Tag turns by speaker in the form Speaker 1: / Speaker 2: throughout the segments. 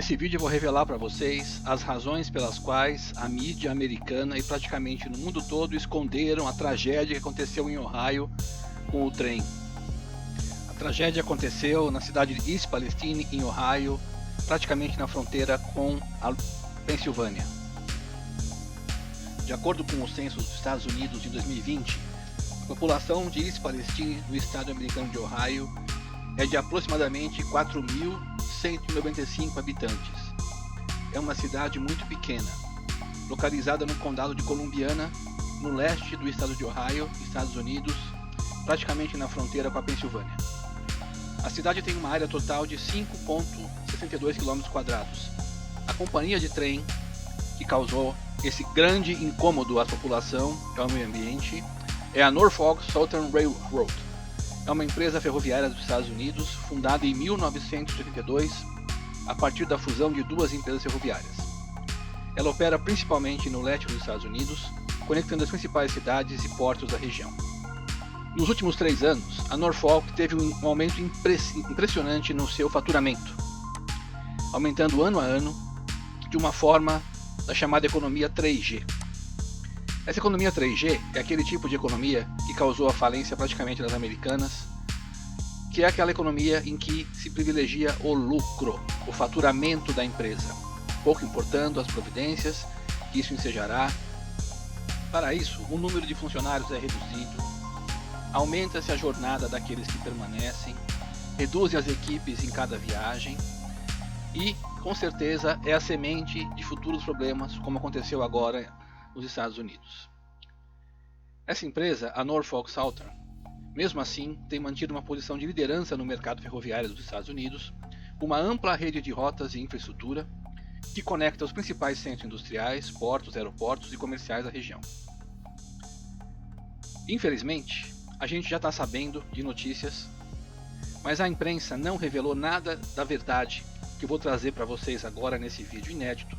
Speaker 1: Nesse vídeo eu vou revelar para vocês as razões pelas quais a mídia americana e praticamente no mundo todo esconderam a tragédia que aconteceu em Ohio com o trem. A tragédia aconteceu na cidade de East Palestine, em Ohio, praticamente na fronteira com a Pensilvânia. De acordo com o censo dos Estados Unidos de 2020, a população de East Palestine, no estado americano de Ohio, é de aproximadamente 4.195 habitantes. É uma cidade muito pequena, localizada no condado de Columbiana, no leste do estado de Ohio, Estados Unidos, praticamente na fronteira com a Pensilvânia. A cidade tem uma área total de 5,62 km². A companhia de trem que causou esse grande incômodo à população e ao meio ambiente é a Norfolk Southern Railroad. É uma empresa ferroviária dos Estados Unidos, fundada em 1982, a partir da fusão de duas empresas ferroviárias. Ela opera principalmente no leste dos Estados Unidos, conectando as principais cidades e portos da região. Nos últimos 3 anos, a Norfolk teve um aumento impressionante no seu faturamento, aumentando ano a ano de uma forma da chamada economia 3G. Essa economia 3G é aquele tipo de economia que causou a falência praticamente das americanas, que é aquela economia em que se privilegia o lucro, o faturamento da empresa, pouco importando as providências que isso ensejará. Para isso, o número de funcionários é reduzido, aumenta-se a jornada daqueles que permanecem, reduzem as equipes em cada viagem e, com certeza, é a semente de futuros problemas, como aconteceu agora nos Estados Unidos. Essa empresa, a Norfolk Southern, mesmo assim, tem mantido uma posição de liderança no mercado ferroviário dos Estados Unidos, uma ampla rede de rotas e infraestrutura que conecta os principais centros industriais, portos, aeroportos e comerciais da região. Infelizmente, a gente já está sabendo de notícias, mas a imprensa não revelou nada da verdade que eu vou trazer para vocês agora nesse vídeo inédito.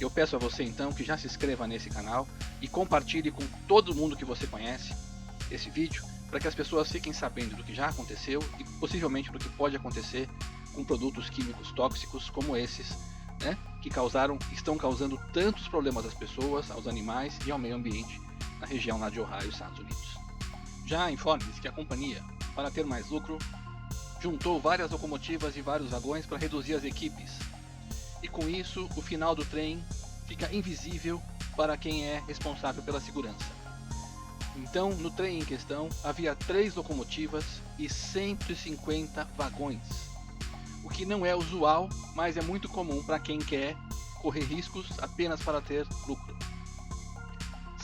Speaker 1: Eu peço a você então que já se inscreva nesse canal e compartilhe com todo mundo que você conhece esse vídeo, para que as pessoas fiquem sabendo do que já aconteceu e possivelmente do que pode acontecer com produtos químicos tóxicos como esses, que estão causando tantos problemas às pessoas, aos animais e ao meio ambiente na região lá de Ohio, Estados Unidos. Já informe-se que a companhia, para ter mais lucro, juntou várias locomotivas e vários vagões para reduzir as equipes, e com isso o final do trem fica invisível para quem é responsável pela segurança. Então, no trem em questão, havia 3 locomotivas e 150 vagões, o que não é usual, mas é muito comum para quem quer correr riscos apenas para ter lucro.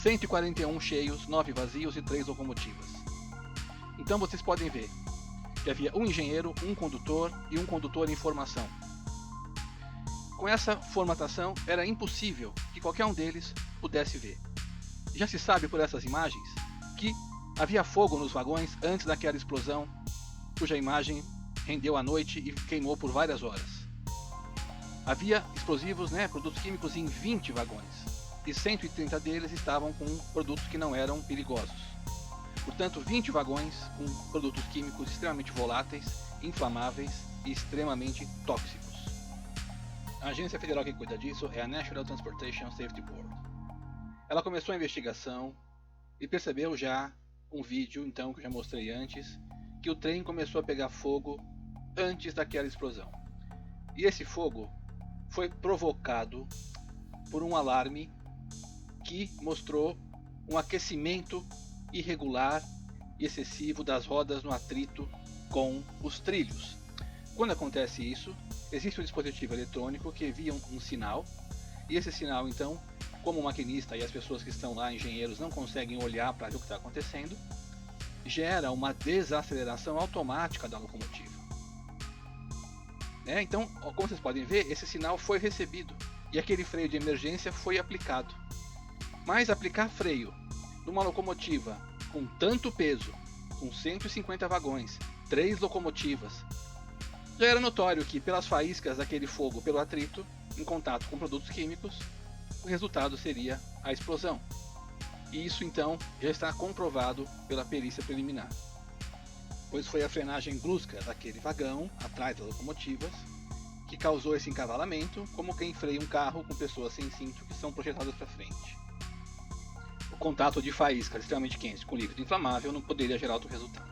Speaker 1: 141 cheios, 9 vazios e 3 locomotivas. Então vocês podem ver que havia um engenheiro, um condutor e um condutor em formação. Com essa formatação, era impossível que qualquer um deles pudesse ver. Já se sabe por essas imagens que havia fogo nos vagões antes daquela explosão, cuja imagem rendeu à noite e queimou por várias horas. Havia explosivos, produtos químicos em 20 vagões, e 130 deles estavam com produtos que não eram perigosos. Portanto, 20 vagões com produtos químicos extremamente voláteis, inflamáveis e extremamente tóxicos. A agência federal que cuida disso é a National Transportation Safety Board. Ela começou a investigação e percebeu já um vídeo então que eu já mostrei antes, que o trem começou a pegar fogo antes daquela explosão. E esse fogo foi provocado por um alarme que mostrou um aquecimento irregular e excessivo das rodas no atrito com os trilhos. Quando acontece isso, existe um dispositivo eletrônico que envia um sinal, e esse sinal então, como o maquinista e as pessoas que estão lá, engenheiros, não conseguem olhar para ver o que está acontecendo, gera uma desaceleração automática da locomotiva. Então, como vocês podem ver, esse sinal foi recebido e aquele freio de emergência foi aplicado. Mas aplicar freio numa locomotiva com tanto peso, com 150 vagões, 3 locomotivas, já era notório que pelas faíscas daquele fogo pelo atrito, em contato com produtos químicos, o resultado seria a explosão. E isso então já está comprovado pela perícia preliminar, pois foi a frenagem brusca daquele vagão atrás das locomotivas que causou esse encavalamento, como quem freia um carro com pessoas sem cinto que são projetadas para frente. O contato de faíscas extremamente quentes com líquido inflamável não poderia gerar outro resultado.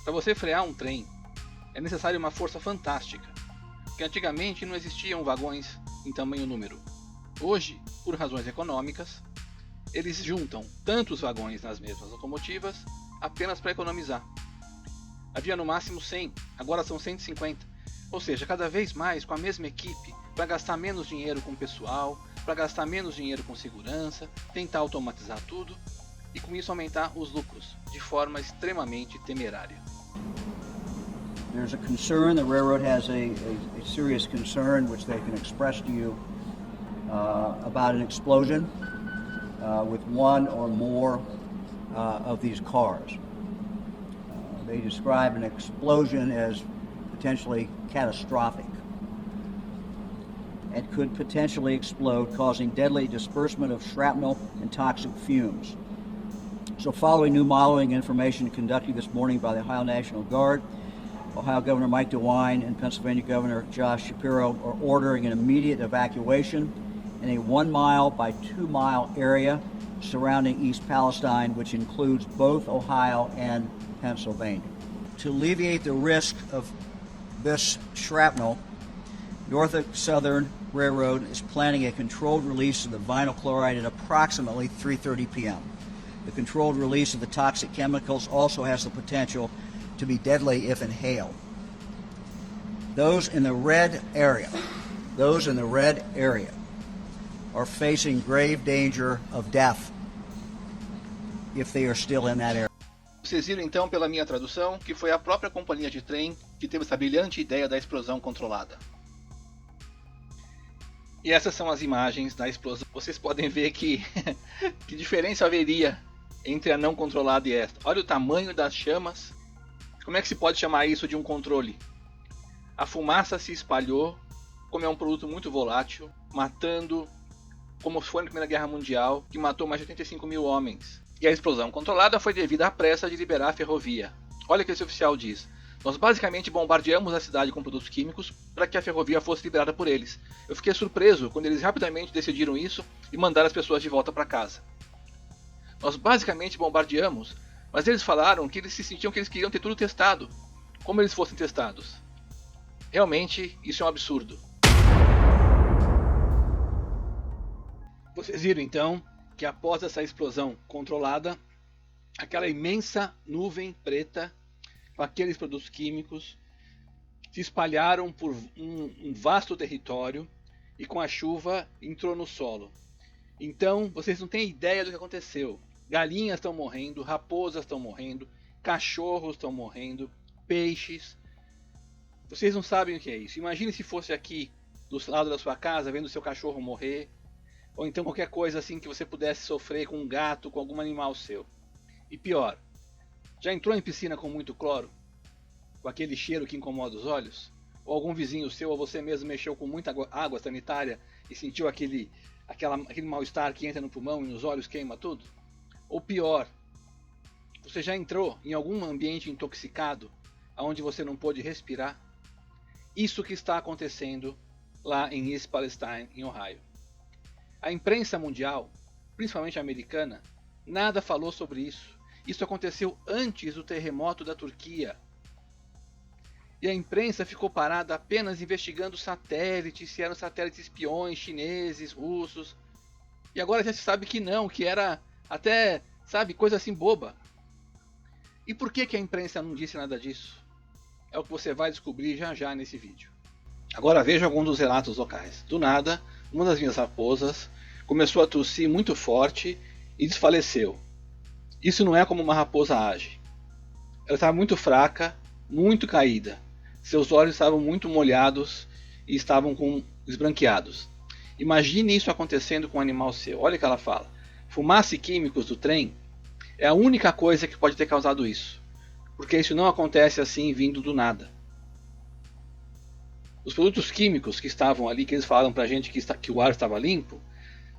Speaker 1: Para você frear um trem, é necessário uma força fantástica, porque antigamente não existiam vagões em tamanho número. Hoje, por razões econômicas, eles juntam tantos vagões nas mesmas locomotivas apenas para economizar. Havia no máximo 100, agora são 150, ou seja, cada vez mais com a mesma equipe, para gastar menos dinheiro com pessoal, para gastar menos dinheiro com segurança, tentar automatizar tudo e com isso aumentar os lucros de forma extremamente temerária.
Speaker 2: There's a concern, the railroad has a serious concern which they can express to you about an explosion with one or more of these cars. They describe an explosion as potentially catastrophic. It could potentially explode, causing deadly disbursement of shrapnel and toxic fumes. So following new modeling information conducted this morning by the Ohio National Guard, Ohio Governor Mike DeWine and Pennsylvania Governor Josh Shapiro are ordering an immediate evacuation in a 1 mile by 2 mile area surrounding East Palestine, which includes both Ohio and Pennsylvania. To alleviate the risk of this shrapnel, Norfolk Southern Railroad is planning a controlled release of the vinyl chloride at approximately 3:30 p.m. The controlled release of the toxic chemicals also has the potential to be deadly if inhaled. Those in the red area are facing grave danger of death if they are still in that area.
Speaker 1: Vocês viram então pela minha tradução que foi a própria companhia de trem que teve essa brilhante ideia da explosão controlada. E essas são as imagens da explosão. Vocês podem ver que que diferença haveria entre a não controlada e esta. Olha o tamanho das chamas. Como é que se pode chamar isso de um controle? A fumaça se espalhou, como é um produto muito volátil, matando, como foi na Primeira Guerra Mundial, que matou mais de 85 mil homens. E a explosão controlada foi devido à pressa de liberar a ferrovia. Olha o que esse oficial diz. Nós basicamente bombardeamos a cidade com produtos químicos para que a ferrovia fosse liberada por eles. Eu fiquei surpreso quando eles rapidamente decidiram isso e mandaram as pessoas de volta para casa. Nós basicamente bombardeamos, mas eles falaram que eles se sentiam que eles queriam ter tudo testado, como eles fossem testados. Realmente, isso é um absurdo. Vocês viram então que após essa explosão controlada, aquela imensa nuvem preta com aqueles produtos químicos se espalharam por um vasto território e com a chuva entrou no solo. Então vocês não têm ideia do que aconteceu. Galinhas estão morrendo, raposas estão morrendo, cachorros estão morrendo, peixes. Vocês não sabem o que é isso. Imagine se fosse aqui do lado da sua casa vendo seu cachorro morrer, ou então qualquer coisa assim que você pudesse sofrer com um gato, com algum animal seu. E pior, já entrou em piscina com muito cloro? Com aquele cheiro que incomoda os olhos? Ou algum vizinho seu ou você mesmo mexeu com muita água sanitária e sentiu aquele mal-estar que entra no pulmão e nos olhos queima tudo? Ou pior, você já entrou em algum ambiente intoxicado onde você não pôde respirar? Isso que está acontecendo lá em East Palestine, em Ohio. A imprensa mundial, principalmente a americana, nada falou sobre isso. Isso aconteceu antes do terremoto da Turquia. E a imprensa ficou parada apenas investigando satélites, se eram satélites espiões chineses, russos. E agora já se sabe que não, que era até, sabe, coisa assim boba. E por que a imprensa não disse nada disso? É o que você vai descobrir já já nesse vídeo. Agora veja alguns dos relatos locais. Do nada, uma das minhas raposas começou a tossir muito forte e desfaleceu. Isso não é como uma raposa age. Ela estava muito fraca, muito caída. Seus olhos estavam muito molhados e estavam esbranqueados. Imagine isso acontecendo com um animal seu. Olha o que ela fala. Fumaça e químicos do trem é a única coisa que pode ter causado isso. Porque isso não acontece assim vindo do nada. Os produtos químicos que estavam ali, que eles falaram pra gente que o ar estava limpo,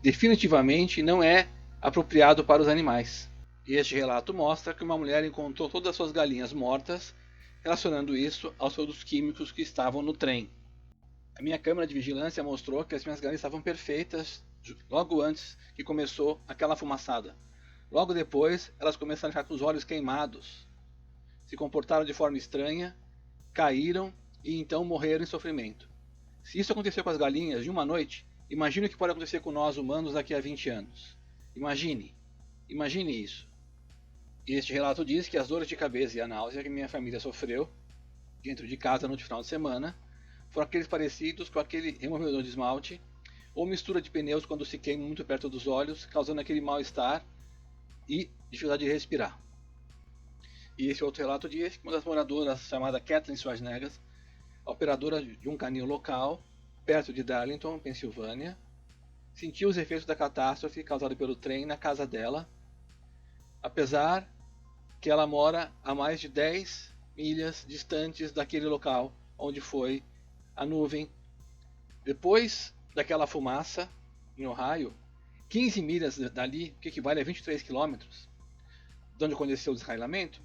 Speaker 1: definitivamente não é apropriado para os animais. E este relato mostra que uma mulher encontrou todas as suas galinhas mortas, relacionando isso aos produtos químicos que estavam no trem. A minha câmera de vigilância mostrou que as minhas galinhas estavam perfeitas logo antes que começou aquela fumaçada. Logo depois, elas começaram a ficar com os olhos queimados, se comportaram de forma estranha, caíram e então morreram em sofrimento. Se isso aconteceu com as galinhas de uma noite, imagine o que pode acontecer com nós humanos daqui a 20 anos. Imagine isso. E este relato diz que as dores de cabeça e a náusea que minha família sofreu dentro de casa no final de semana foram aqueles parecidos com aquele removedor de esmalte ou mistura de pneus quando se queima muito perto dos olhos, causando aquele mal-estar e dificuldade de respirar. E esse outro relato diz que uma das moradoras, chamada Kathleen Schwarzenegger, operadora de um canil local, perto de Darlington, Pensilvânia, sentiu os efeitos da catástrofe causada pelo trem na casa dela, apesar que ela mora a mais de 10 milhas distantes daquele local onde foi a nuvem. Depois daquela fumaça, em Ohio, 15 milhas dali, que equivale a 23 quilômetros, de onde aconteceu o desrailamento,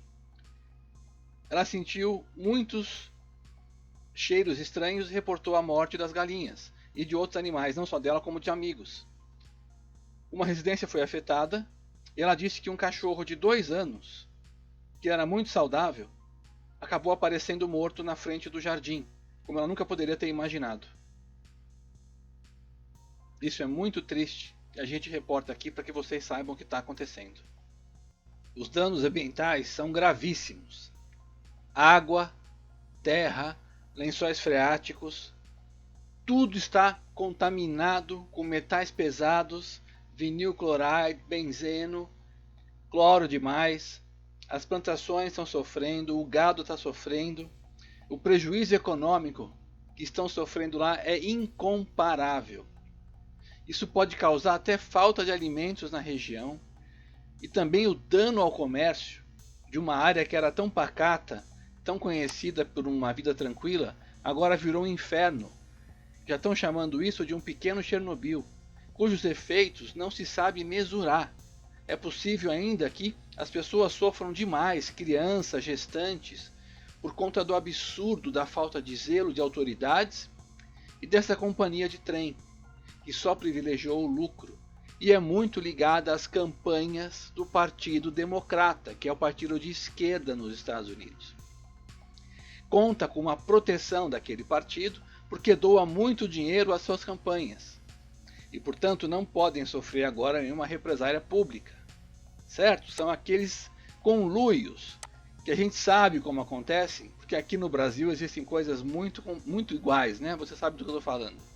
Speaker 1: ela sentiu muitos cheiros estranhos e reportou a morte das galinhas e de outros animais, não só dela como de amigos. Uma residência foi afetada e ela disse que um cachorro de 2 anos, que era muito saudável, acabou aparecendo morto na frente do jardim, como ela nunca poderia ter imaginado. Isso é muito triste e a gente reporta aqui para que vocês saibam o que está acontecendo. Os danos ambientais são gravíssimos. Água, terra, lençóis freáticos, tudo está contaminado com metais pesados, vinil cloride, benzeno, cloro demais. As plantações estão sofrendo, o gado está sofrendo, o prejuízo econômico que estão sofrendo lá é incomparável. Isso pode causar até falta de alimentos na região e também o dano ao comércio de uma área que era tão pacata, tão conhecida por uma vida tranquila, agora virou um inferno. Já estão chamando isso de um pequeno Chernobyl, cujos efeitos não se sabe mesurar. É possível ainda que as pessoas sofram demais, crianças, gestantes, por conta do absurdo da falta de zelo de autoridades e dessa companhia de trem, que só privilegiou o lucro e é muito ligada às campanhas do Partido Democrata, que é o partido de esquerda nos Estados Unidos. Conta com uma proteção daquele partido porque doa muito dinheiro às suas campanhas e, portanto, não podem sofrer agora nenhuma represália pública, certo? São aqueles conluios que a gente sabe como acontece, porque aqui no Brasil existem coisas muito iguais, né? Você sabe do que eu estou falando.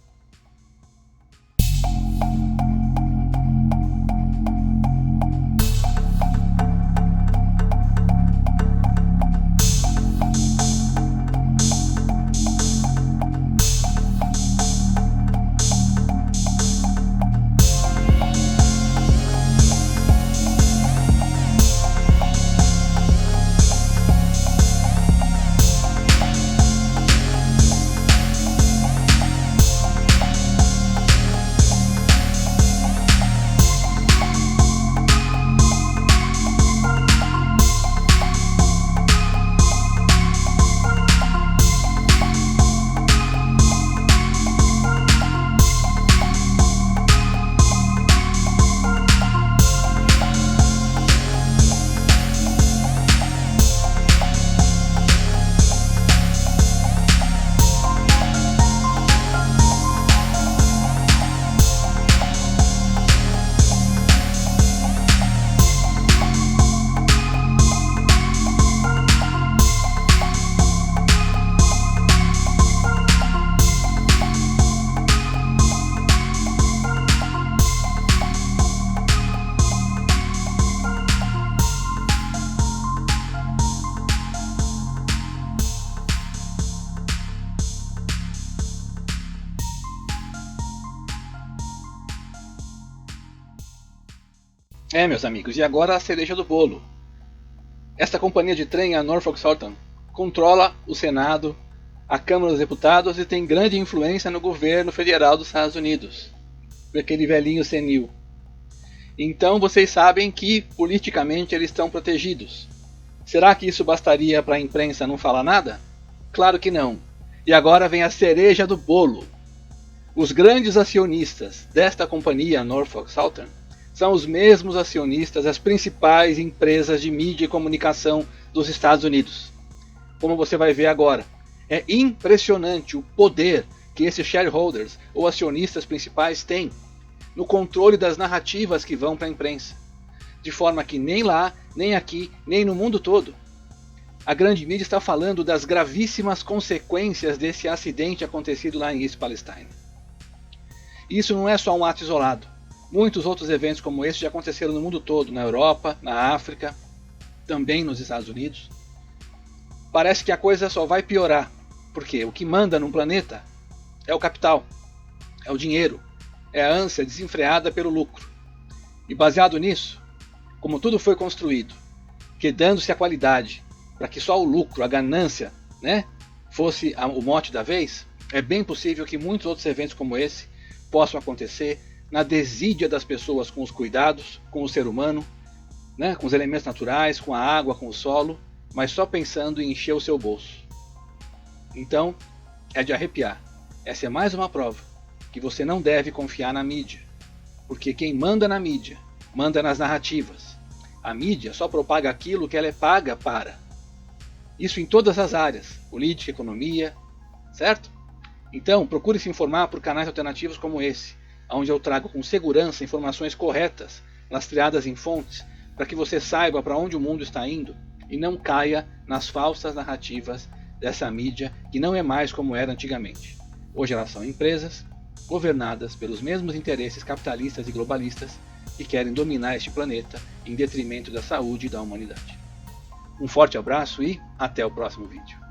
Speaker 1: Meus amigos, e agora a cereja do bolo. Esta companhia de trem, a Norfolk Southern, controla o Senado, a Câmara dos Deputados e tem grande influência no governo federal dos Estados Unidos, por aquele velhinho senil. Então vocês sabem que politicamente eles estão protegidos. Será que isso bastaria para a imprensa não falar nada? Claro que não. E agora vem a cereja do bolo. Os grandes acionistas desta companhia Norfolk Southern são os mesmos acionistas das principais empresas de mídia e comunicação dos Estados Unidos. Como você vai ver agora, é impressionante o poder que esses shareholders ou acionistas principais têm no controle das narrativas que vão para a imprensa, de forma que nem lá, nem aqui, nem no mundo todo, a grande mídia está falando das gravíssimas consequências desse acidente acontecido lá em East Palestine. Isso não é só um ato isolado. Muitos outros eventos como esse já aconteceram no mundo todo, na Europa, na África, também nos Estados Unidos. Parece que a coisa só vai piorar, porque o que manda num planeta é o capital, é o dinheiro, é a ânsia desenfreada pelo lucro. E baseado nisso, como tudo foi construído, quedando-se a qualidade, para que só o lucro, a ganância, fosse o mote da vez, é bem possível que muitos outros eventos como esse possam acontecer na desídia das pessoas com os cuidados, com o ser humano, com os elementos naturais, com a água, com o solo, mas só pensando em encher o seu bolso. Então, é de arrepiar. Essa é mais uma prova que você não deve confiar na mídia, porque quem manda na mídia, manda nas narrativas. A mídia só propaga aquilo que ela é paga para. Isso em todas as áreas, política, economia, certo? Então, procure se informar por canais alternativos como esse, onde eu trago com segurança informações corretas, lastreadas em fontes, para que você saiba para onde o mundo está indo e não caia nas falsas narrativas dessa mídia que não é mais como era antigamente. Hoje elas são empresas governadas pelos mesmos interesses capitalistas e globalistas que querem dominar este planeta em detrimento da saúde e da humanidade. Um forte abraço e até o próximo vídeo.